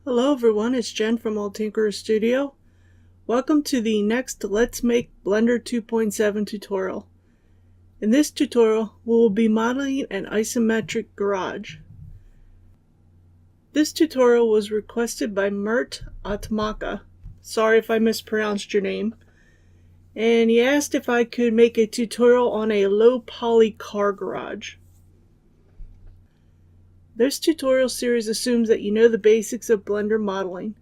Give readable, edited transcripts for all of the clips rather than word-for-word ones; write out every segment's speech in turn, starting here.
Hello everyone, it's Jen from Old Tinkerer Studio. Welcome to the next Let's Make Blender 2.7 tutorial. In this tutorial, we will be modeling an isometric garage. This tutorial was requested by Mert Atmaka. Sorry if I mispronounced your name. And he asked if I could make a tutorial on a low poly car garage. This tutorial series assumes that you know the basics of Blender modeling.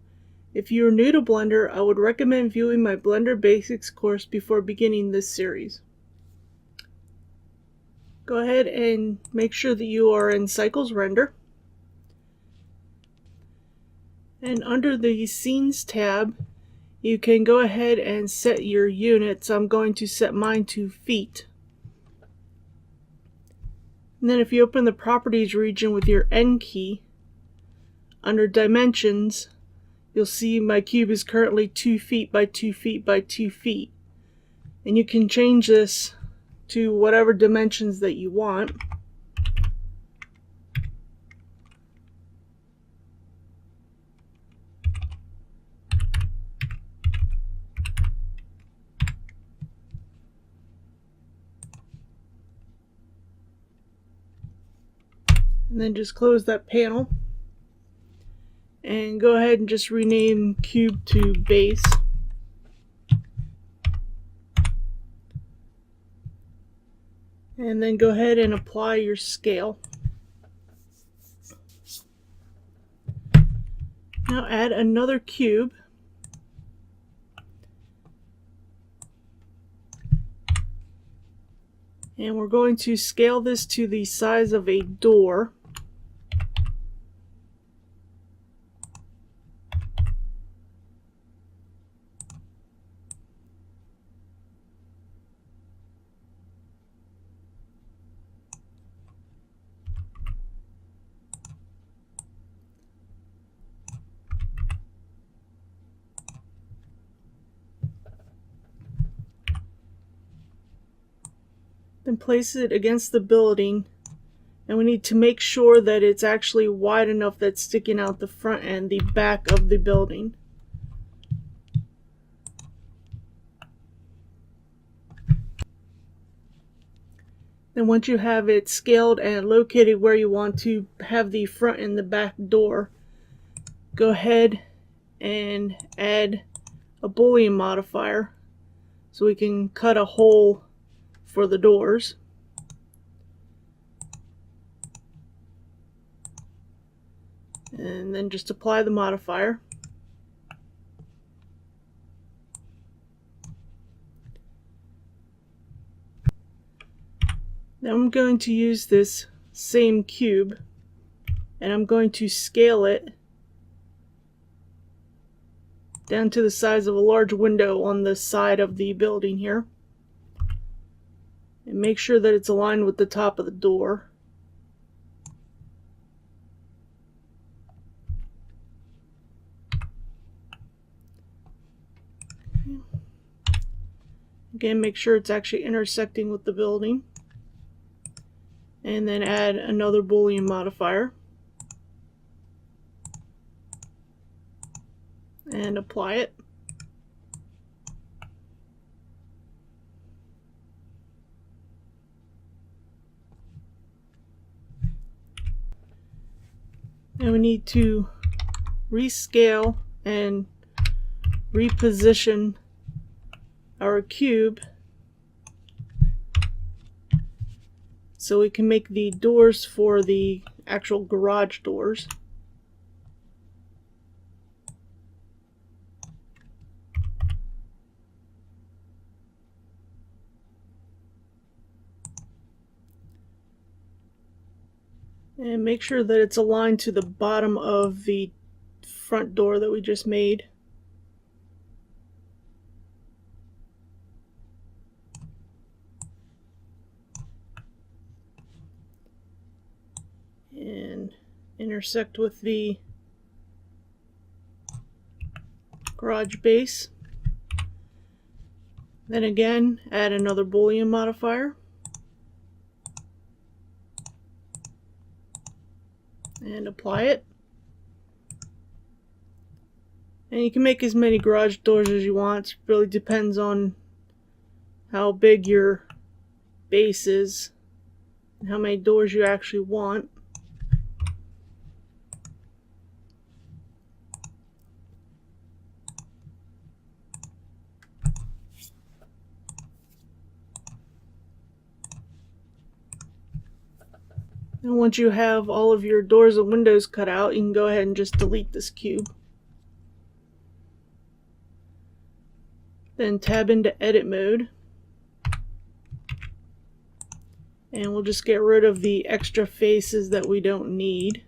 If you are new to Blender, I would recommend viewing my Blender Basics course before beginning this series. Go ahead and make sure that you are in Cycles Render. And under the Scenes tab, you can go ahead and set your units. I'm going to set mine to feet. And then if you open the Properties region with your N key, under Dimensions, you'll see my cube is currently 2 feet by 2 feet by 2 feet. And you can change this to whatever dimensions that you want. And then just close that panel. And go ahead and just rename cube to base. And then go ahead and apply your scale. Now add another cube. And we're going to scale this to the size of a door. Then place it against the building, and we need to make sure that it's actually wide enough that's sticking out the front and the back of the building. Then once you have it scaled and located where you want to have the front and the back door, go ahead and add a Boolean modifier so we can cut a hole for the doors. And then just apply the modifier. Now I'm going to use this same cube and I'm going to scale it down to the size of a large window on the side of the building here. And make sure that it's aligned with the top of the door. Again, make sure it's actually intersecting with the building. And then add another Boolean modifier. And apply it. And we need to rescale and reposition our cube so we can make the doors for the actual garage doors. And make sure that it's aligned to the bottom of the front door that we just made. And intersect with the garage base. Then again, add another Boolean modifier. And apply it. And you can make as many garage doors as you want. It really depends on how big your base is and how many doors you actually want. And once you have all of your doors and windows cut out, you can go ahead and just delete this cube. Then tab into edit mode. And we'll just get rid of the extra faces that we don't need.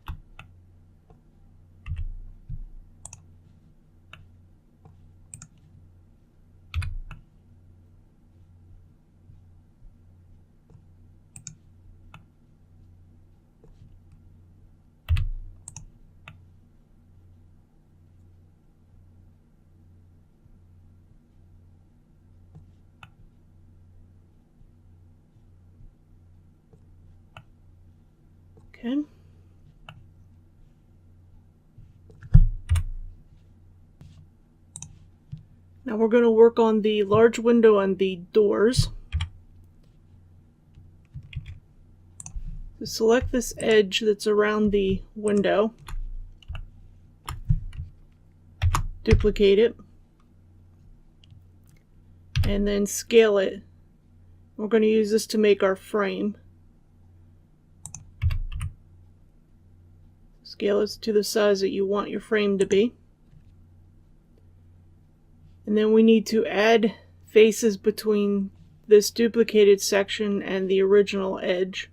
Okay. Now we're going to work on the large window on the doors. So select this edge that's around the window, duplicate it, and then scale it. We're going to use this to make our frame. Scale it to the size that you want your frame to be. And then we need to add faces between this duplicated section and the original edge.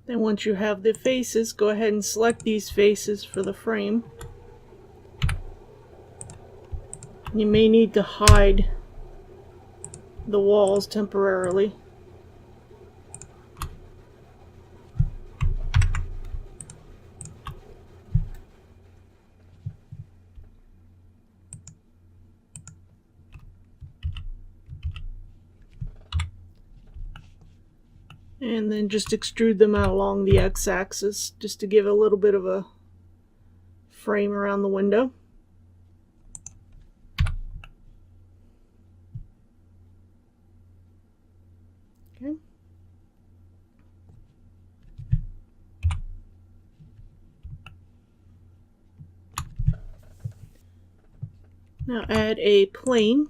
Then once you have the faces, go ahead and select these faces for the frame. You may need to hide the walls temporarily. And then just extrude them out along the x-axis just to give a little bit of a frame around the window. Okay. Now add a plane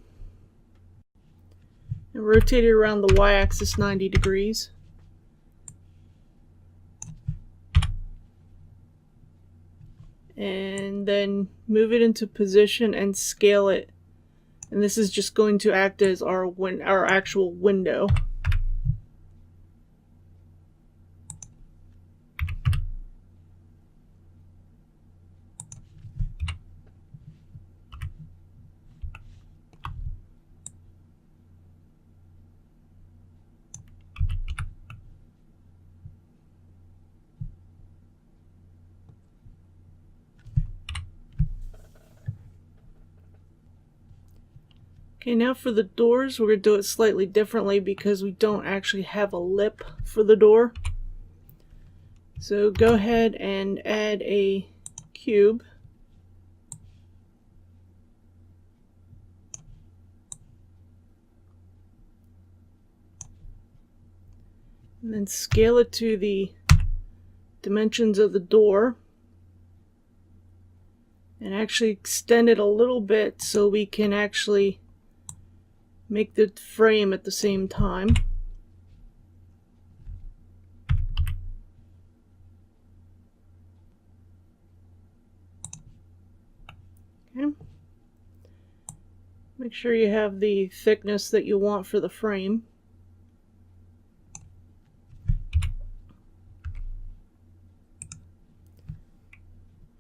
and rotate it around the y-axis 90 degrees. And then move it into position and scale it. And this is just going to act as our actual window. Okay, now for the doors, we're going to do it slightly differently because we don't actually have a lip for the door. So go ahead and add a cube. And then scale it to the dimensions of the door. And actually extend it a little bit so we can actually make the frame at the same time. Okay. Make sure you have the thickness that you want for the frame.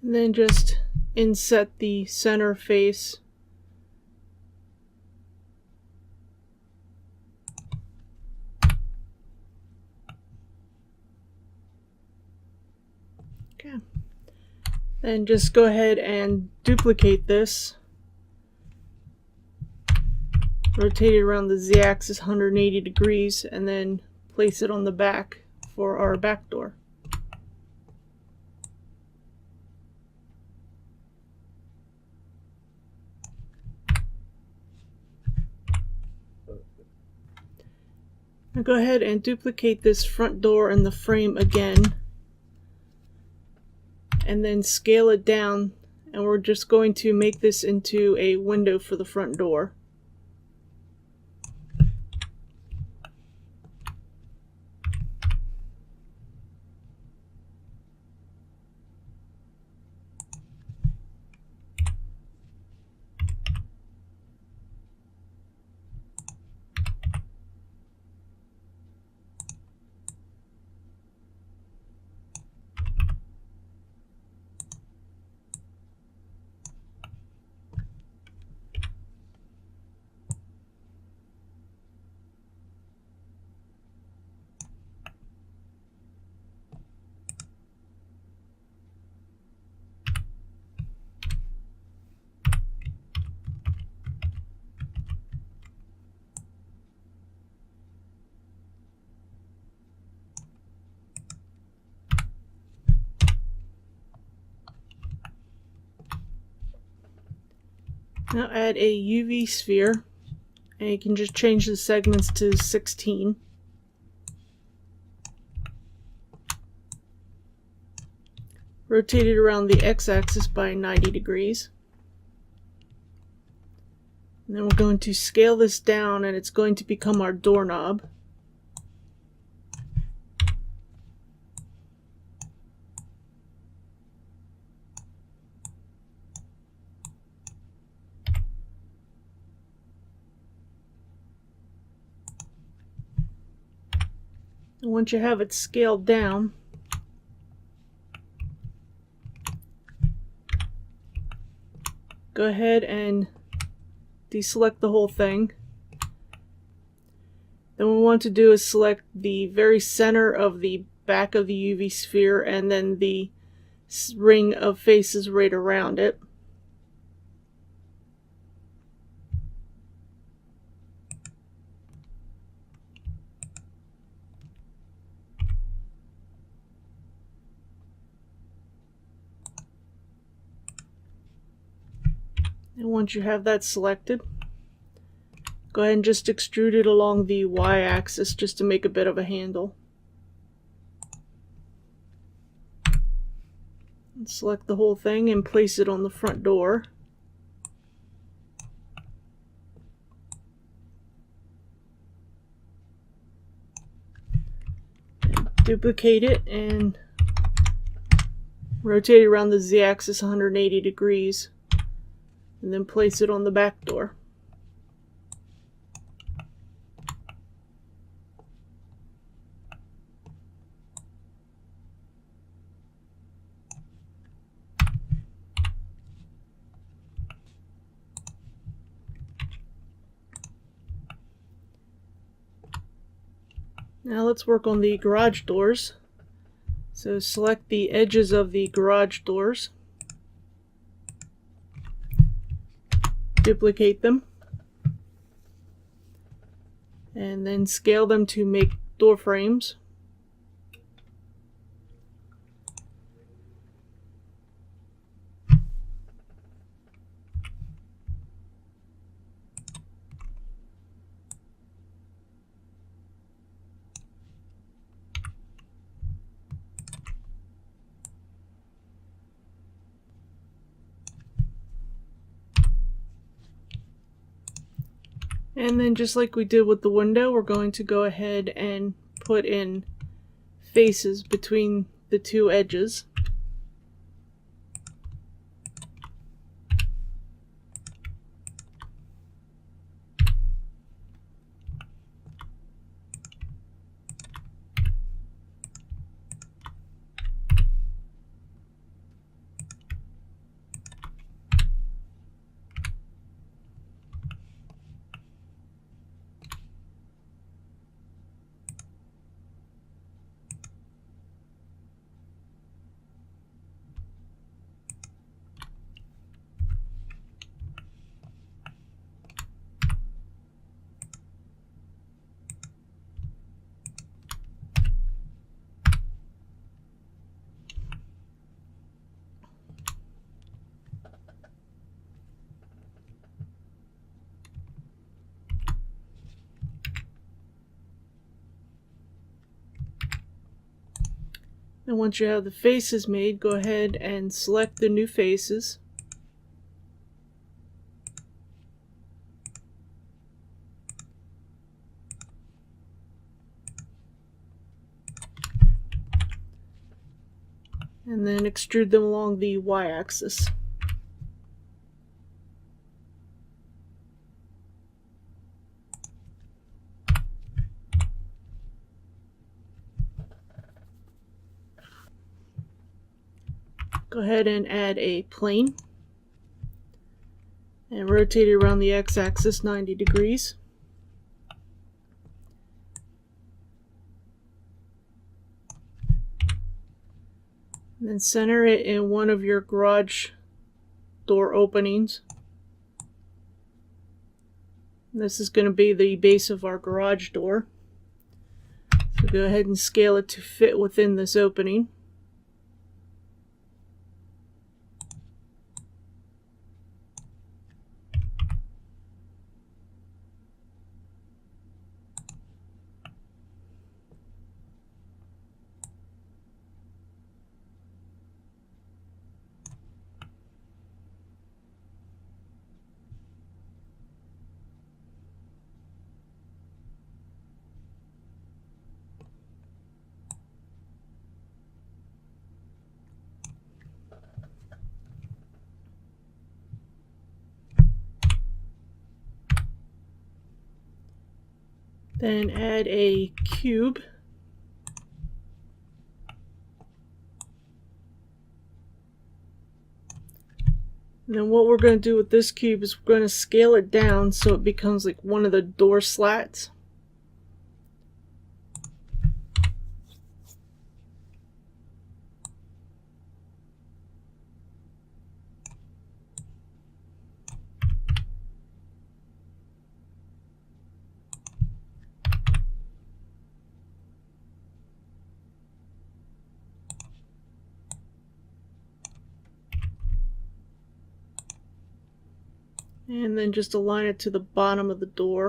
And then just inset the center face. Okay. Then just go ahead and duplicate this. Rotate it around the z-axis 180 degrees and then place it on the back for our back door. Now go ahead and duplicate this front door in the frame again and then scale it down, and we're just going to make this into a window for the front door. Now add a UV sphere, and you can just change the segments to 16. Rotate it around the x-axis by 90 degrees. And then we're going to scale this down, and it's going to become our doorknob. And once you have it scaled down, go ahead and deselect the whole thing. Then what we want to do is select the very center of the back of the UV sphere and then the ring of faces right around it. And once you have that selected, go ahead and just extrude it along the y-axis just to make a bit of a handle. And select the whole thing and place it on the front door. Duplicate it and rotate it around the z-axis 180 degrees. And then place it on the back door. Now let's work on the garage doors. So select the edges of the garage doors. Duplicate them, and then scale them to make door frames. And then just like we did with the window, we're going to go ahead and put in faces between the two edges. And once you have the faces made, go ahead and select the new faces. And then extrude them along the y-axis. Go ahead and add a plane and rotate it around the x-axis 90 degrees. And then center it in one of your garage door openings. This is going to be the base of our garage door. So go ahead and scale it to fit within this opening. Then add a cube. And then what we're going to do with this cube is we're going to scale it down so it becomes like one of the door slats. And then just align it to the bottom of the door.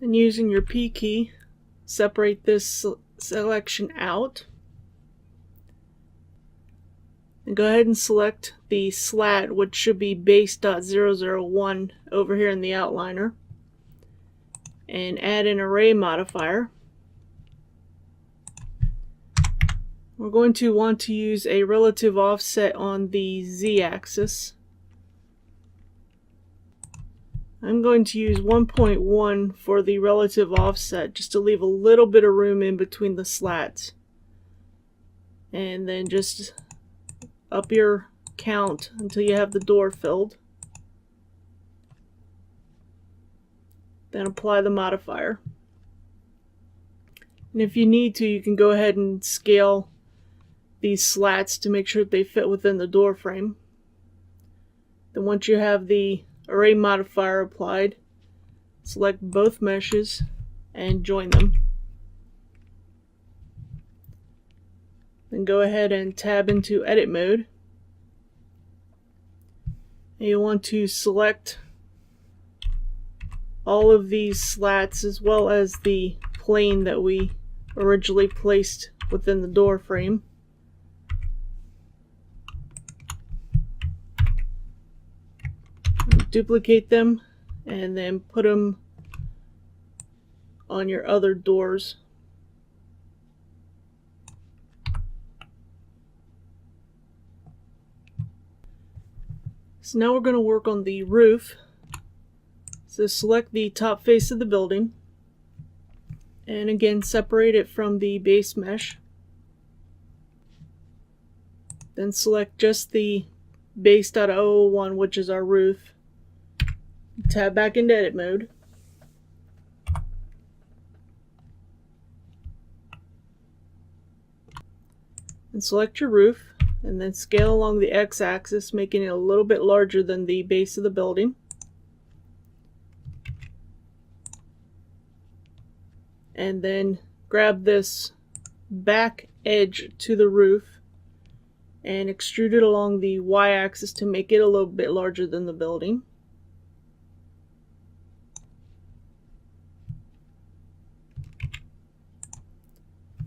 And using your P key, separate this selection out. And go ahead and select the slat, which should be base.001 over here in the outliner. And add an array modifier. We're going to want to use a relative offset on the z-axis. I'm going to use 1.1 for the relative offset just to leave a little bit of room in between the slats. And then just up your count until you have the door filled. Then apply the modifier. And if you need to, you can go ahead and scale these slats to make sure that they fit within the door frame. Then once you have the array modifier applied, select both meshes and join them. Then go ahead and tab into edit mode. And you want to select all of these slats as well as the plane that we originally placed within the door frame. Duplicate them and then put them on your other doors. So now we're going to work on the roof. So select the top face of the building and again separate it from the base mesh. Then select just the base.001, which is our roof. Tab back into edit mode. And select your roof. and then scale along the x-axis, making it a little bit larger than the base of the building. And then grab this back edge to the roof and extrude it along the y-axis to make it a little bit larger than the building.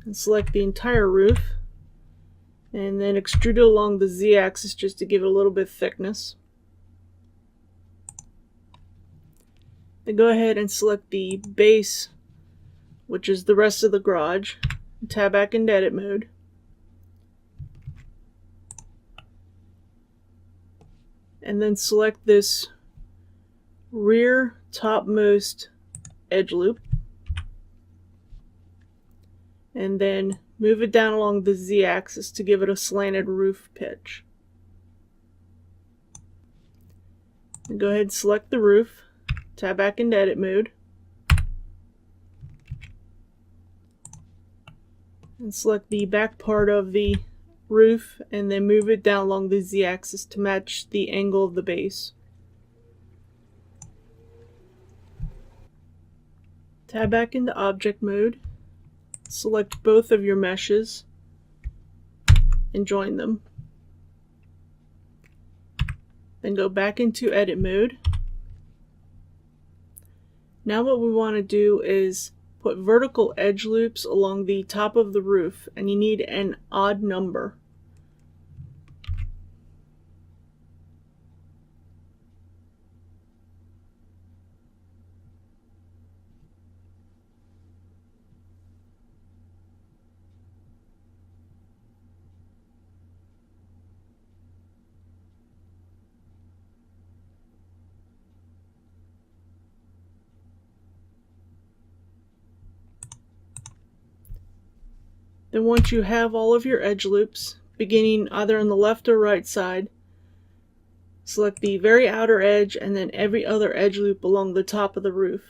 And select the entire roof, and then extrude it along the z-axis just to give it a little bit of thickness. Then go ahead and select the base, which is the rest of the garage, and tab back into edit mode. And then select this rear topmost edge loop, and then move it down along the z-axis to give it a slanted roof pitch. And go ahead and select the roof, tab back into edit mode, and select the back part of the roof, and then move it down along the z-axis to match the angle of the base. Tab back into object mode, select both of your meshes and join them. Then go back into edit mode. Now what we want to do is put vertical edge loops along the top of the roof, and you need an odd number. Then once you have all of your edge loops, beginning either on the left or right side, select the very outer edge and then every other edge loop along the top of the roof.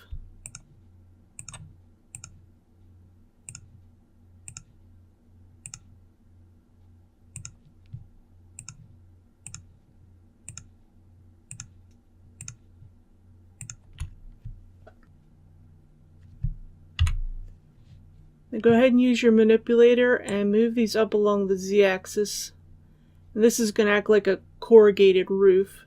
Now go ahead and use your manipulator and move these up along the z-axis. This is going to act like a corrugated roof.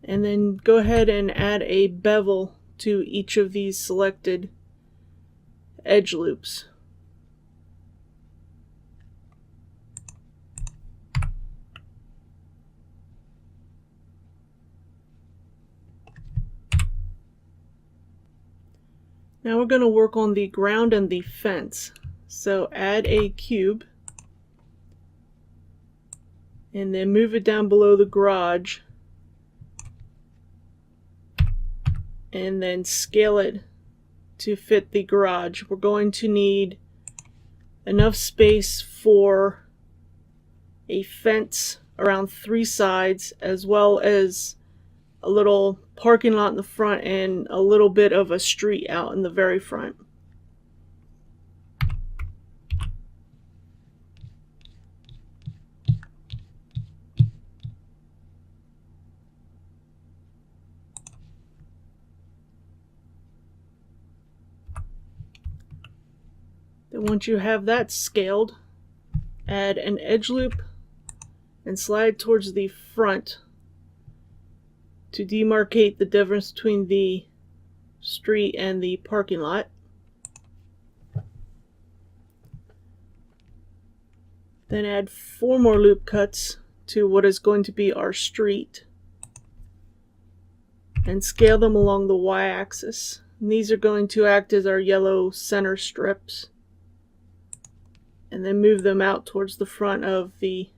And then go ahead and add a bevel to each of these selected edge loops. Now we're going to work on the ground and the fence. So add a cube and then move it down below the garage and then scale it to fit the garage. We're going to need enough space for a fence around 3 sides, as well as a little parking lot in the front and a little bit of a street out in the very front. Then once you have that scaled, add an edge loop and slide towards the front to demarcate the difference between the street and the parking lot. Then add 4 more loop cuts to what is going to be our street and scale them along the y-axis. These are going to act as our yellow center strips, and then move them out towards the front of the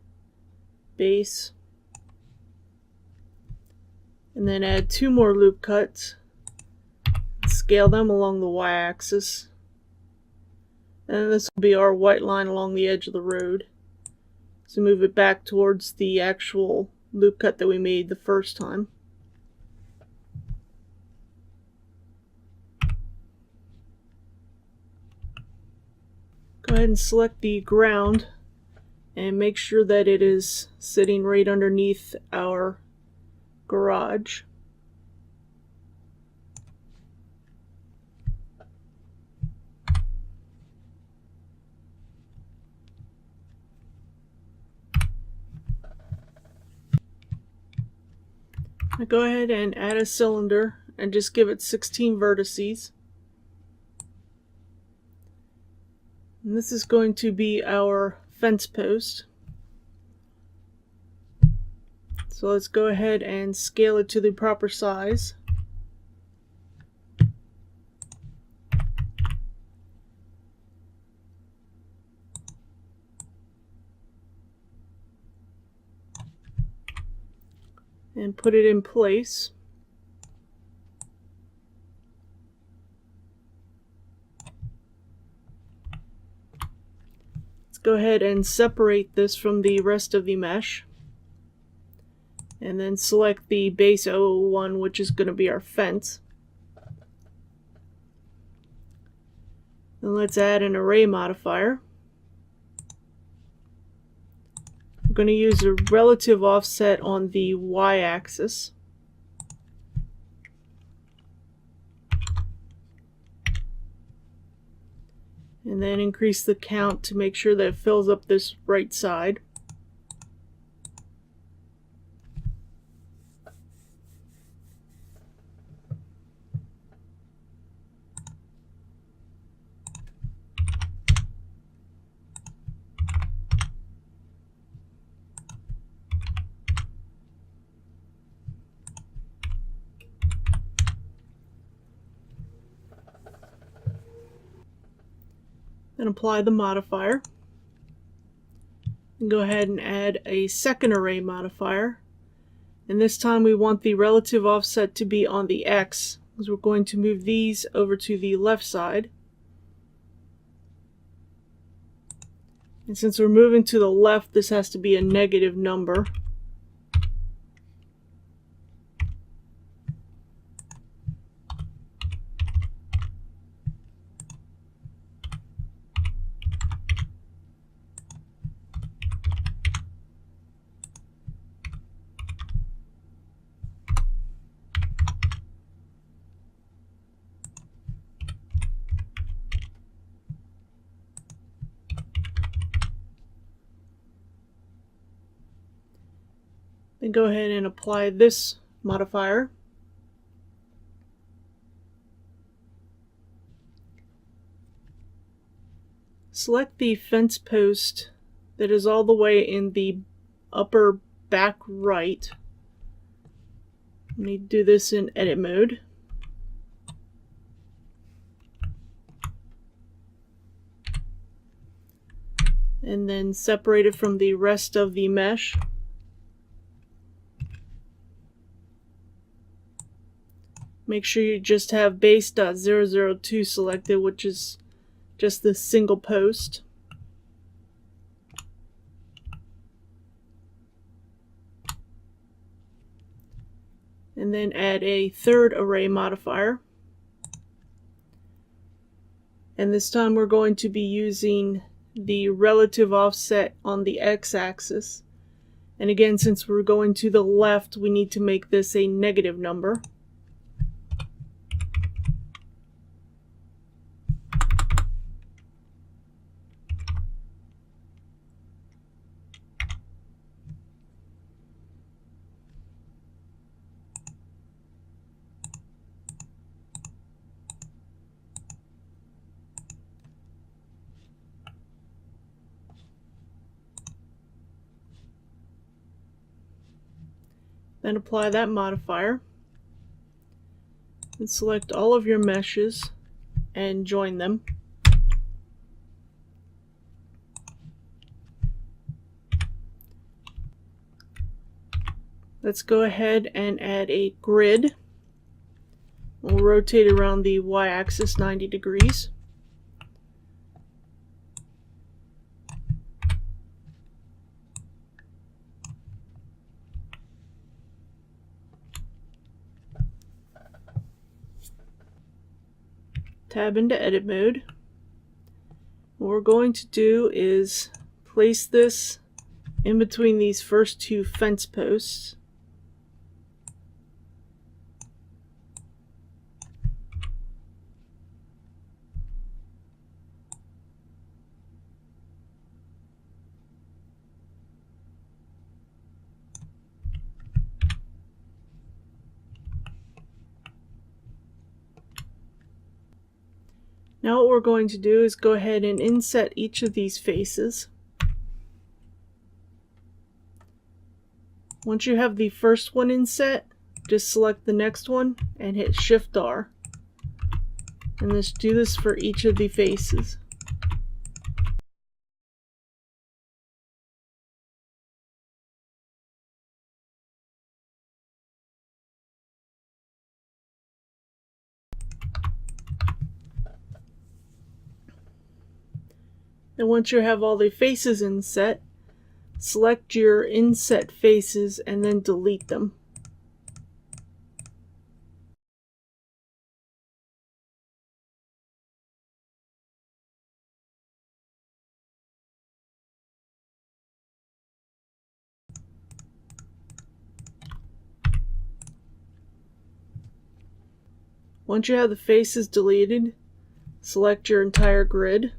base. And then add 2 more loop cuts, scale them along the y-axis, and this will be our white line along the edge of the road. So move it back towards the actual loop cut that we made the first time. Go ahead and select the ground and make sure that it is sitting right underneath our garage. Now go ahead and add a cylinder and just give it 16 vertices. And this is going to be our fence post. So let's go ahead and scale it to the proper size. And put it in place. Let's go ahead and separate this from the rest of the mesh. And then select the base 001, which is going to be our fence. Then let's add an array modifier. We're going to use a relative offset on the y-axis. And then increase the count to make sure that it fills up this right side. Then apply the modifier. And go ahead and add a second array modifier. And this time we want the relative offset to be on the X, because we're going to move these over to the left side. And since we're moving to the left, this has to be a negative number. Then go ahead and apply this modifier. Select the fence post that is all the way in the upper back right. We need to do this in edit mode. And then separate it from the rest of the mesh. Make sure you just have base.002 selected, which is just this single post. And then add a third array modifier. And this time we're going to be using the relative offset on the x-axis. And again, since we're going to the left, we need to make this a negative number. Then apply that modifier and select all of your meshes and join them. Let's go ahead and add a grid. We'll rotate around the y-axis 90 degrees. Tab into edit mode. What we're going to do is place this in between these first two fence posts. Now what we're going to do is go ahead and inset each of these faces. Once you have the first one inset, just select the next one and hit Shift R. And let's do this for each of the faces. And once you have all the faces inset, select your inset faces and then delete them. Once you have the faces deleted, select your entire grid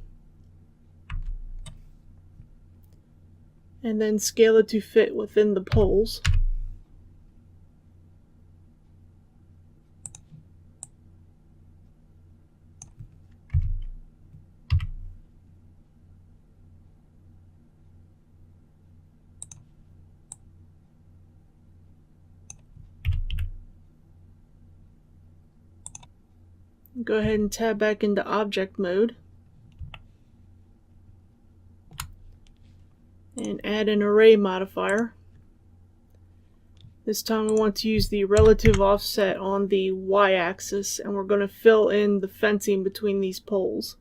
and then scale it to fit within the poles. Go ahead and tab back into object mode and add an array modifier. This time we want to use the relative offset on the y-axis, and we're going to fill in the fencing between these poles.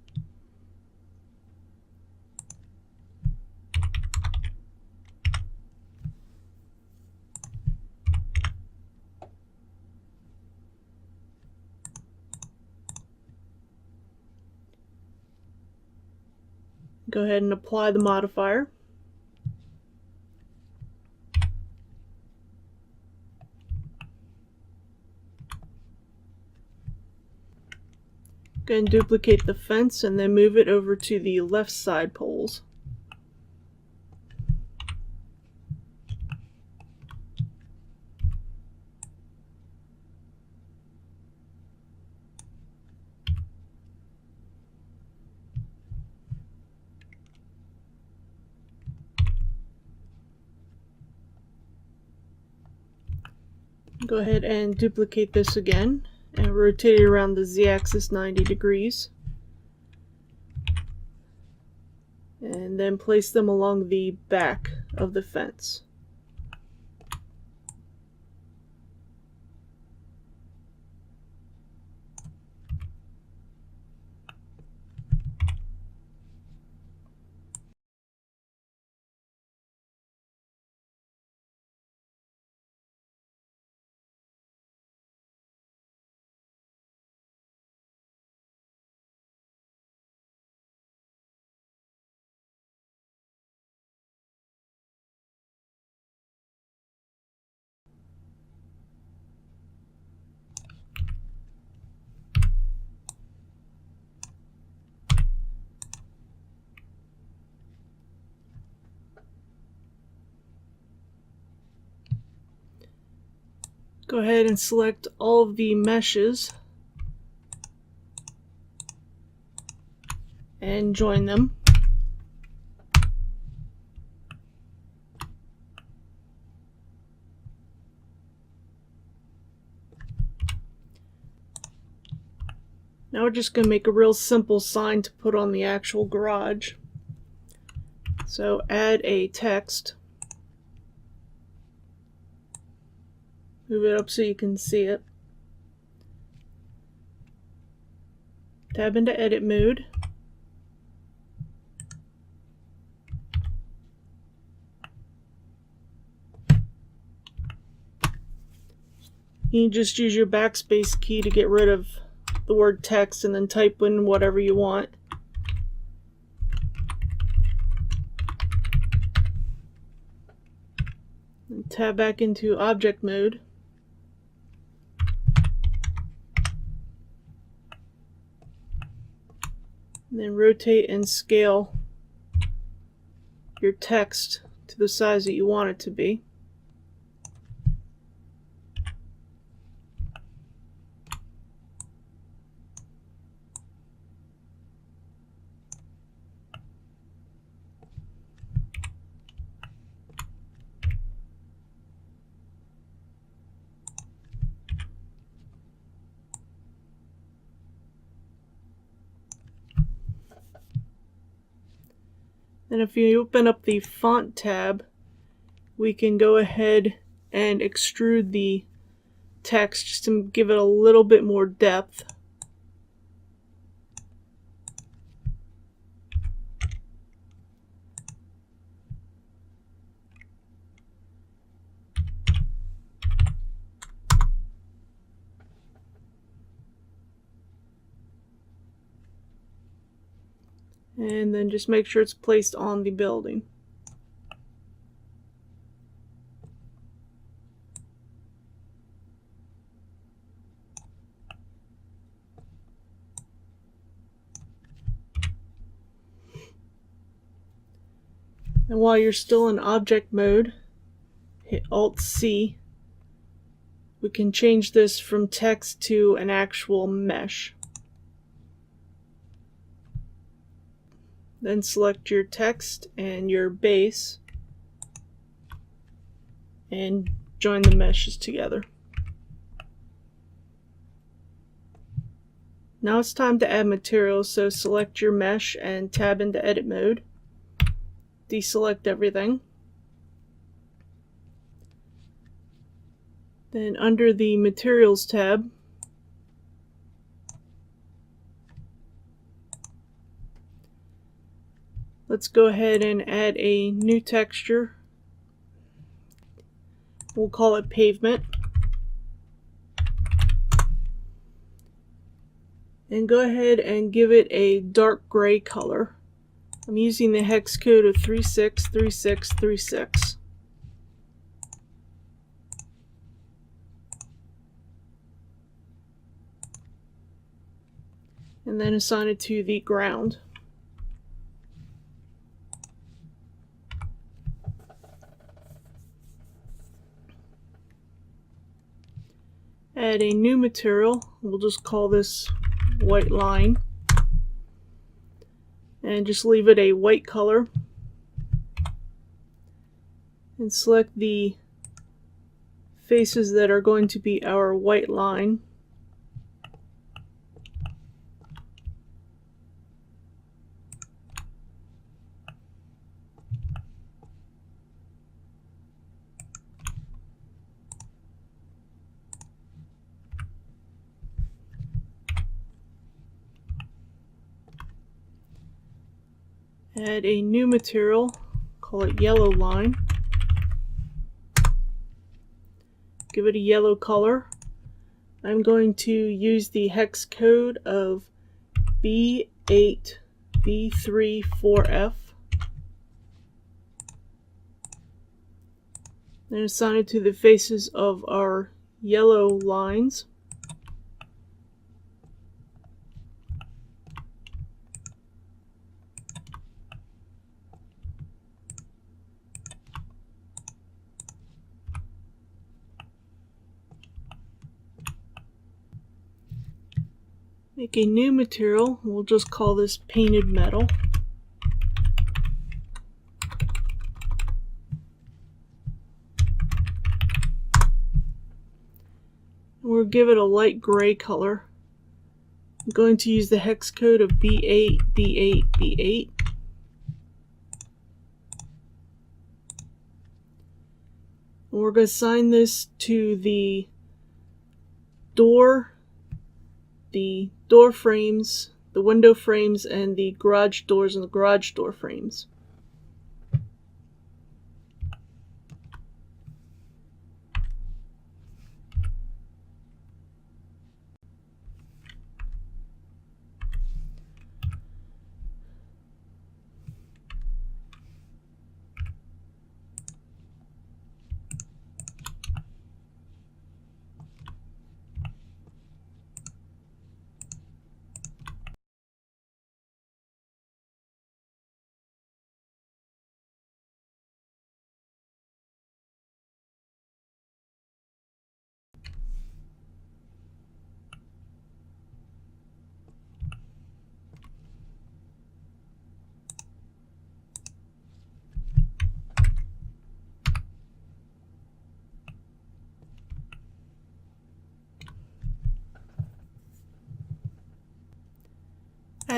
Go ahead and apply the modifier. Go ahead and duplicate the fence and then move it over to the left side poles. Go ahead and duplicate this again and rotate it around the z-axis 90 degrees. And then place them along the back of the fence. Go ahead and select all of the meshes and join them. Now we're just going to make a real simple sign to put on the actual garage. So add a text. Move it up so you can see it. Tab into edit mode. You can just use your backspace key to get rid of the word text and then type in whatever you want. tab back into object mode. And then rotate and scale your text to the size that you want it to be. And if you open up the font tab, we can go ahead and extrude the text just to give it a little bit more depth. And then just make sure it's placed on the building. And while you're still in object mode, hit Alt-C. We can change this from text to an actual mesh. Then select your text and your base and join the meshes together. Now it's time to add materials, so select your mesh and tab into edit mode. Deselect everything. Then under the materials tab, let's go ahead and add a new texture. We'll call it pavement. And go ahead and give it a dark gray color. I'm using the hex code of 363636. And then assign it to the ground. Add a new material. We'll just call this white line. And just leave it a white color. And select the faces that are going to be our white line. Add a new material, call it yellow line. Give it a yellow color. I'm going to use the hex code of B8B34F. Then assign it to the faces of our yellow lines. Make a new material. We'll just call this painted metal. We'll give it a light gray color. I'm going to use the hex code of B8, B8, B8. And we're going to assign this to the door frames, the window frames, and the garage doors and the garage door frames.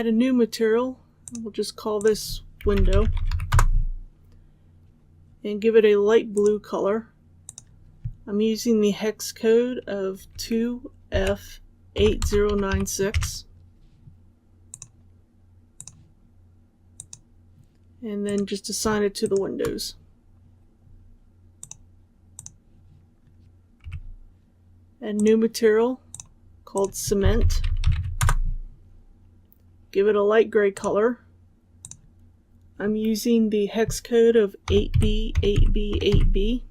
add a new material. We'll just call this window and give it a light blue color. I'm using the hex code of 2F8096. And then just assign it to the windows. Add new material called cement. Give it a light gray color. I'm using the hex code of 8B, 8B, 8B.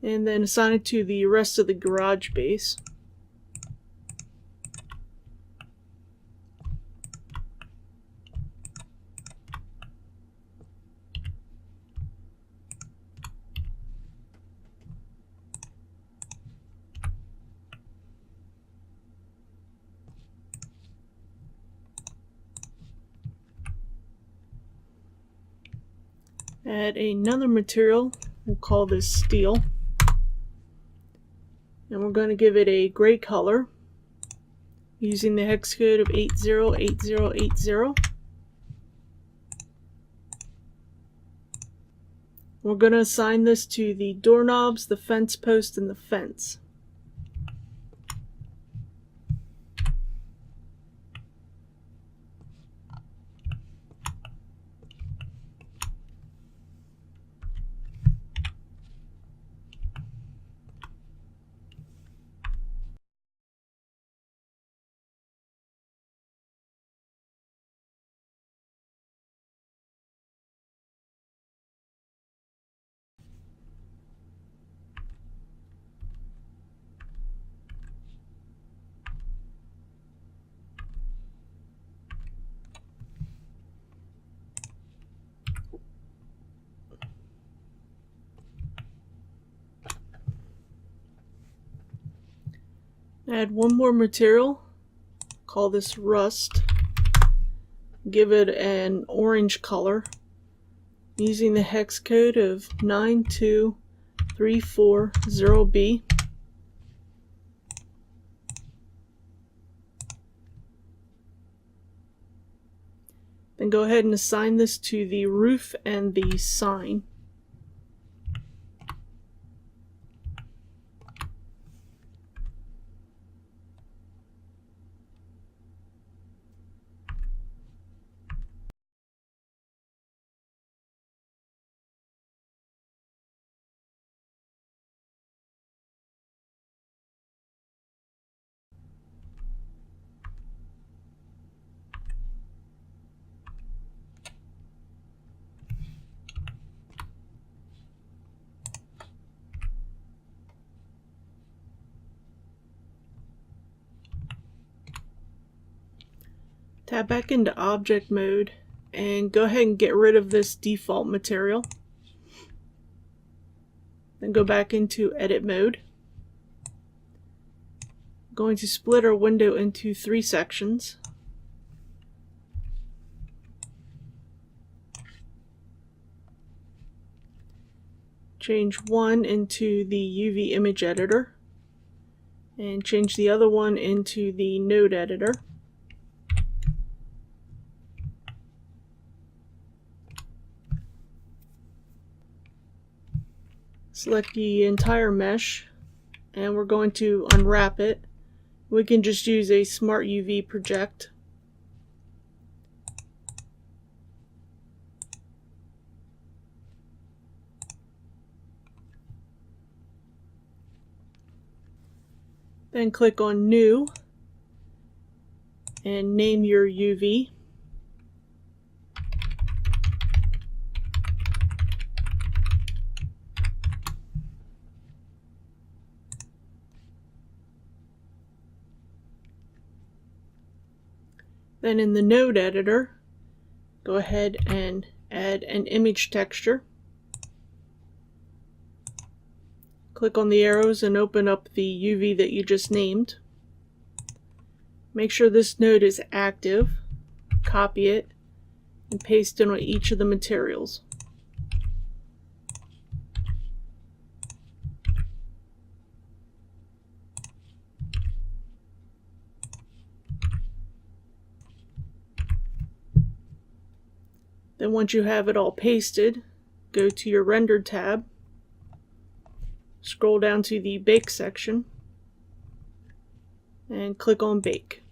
And then assign it to the rest of the garage base. Add another material, we'll call this steel, and we're going to give it a gray color using the hex code of 808080. We're going to assign this to the doorknobs, the fence post, and the fence. Add one more material, call this rust. Give it an orange color using the hex code of 92340B. Then go ahead and assign this to the roof and the sign. Tab back into object mode and go ahead and get rid of this default material. Then go back into edit mode. I'm going to split our window into 3 sections. Change one into the UV image editor and change the other one into the node editor. Select the entire mesh and we're going to unwrap it. We can just use a Smart UV project. Then click on New and name your UV. Then in the node editor, go ahead and add an image texture. Click on the arrows and open up the UV that you just named. Make sure this node is active, copy it, and paste it on each of the materials. Then once you have it all pasted, go to your Render tab, scroll down to the Bake section, and click on Bake.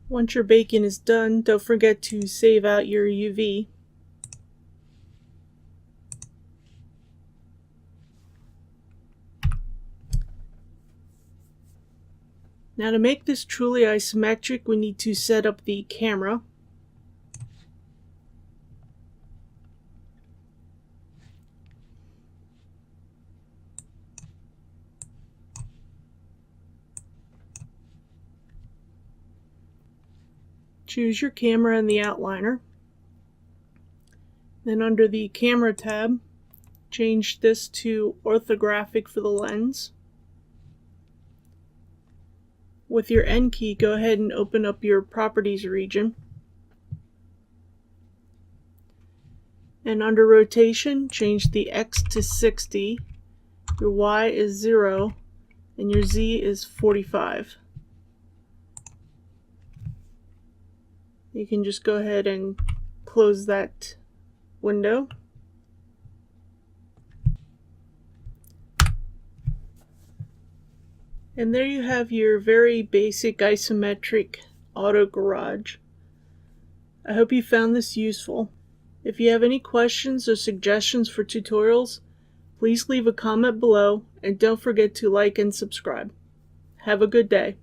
Once your baking is done, don't forget to save out your UV. Now to make this truly isometric, we need to set up the camera. Choose your camera in the outliner. Then under the Camera tab, change this to orthographic for the lens. With your N key, go ahead and open up your Properties region. And under Rotation, change the X to 60, your Y is 0, and your Z is 45. You can just go ahead and close that window. And there you have your very basic isometric auto garage. I hope you found this useful. If you have any questions or suggestions for tutorials, please leave a comment below and don't forget to like and subscribe. Have a good day.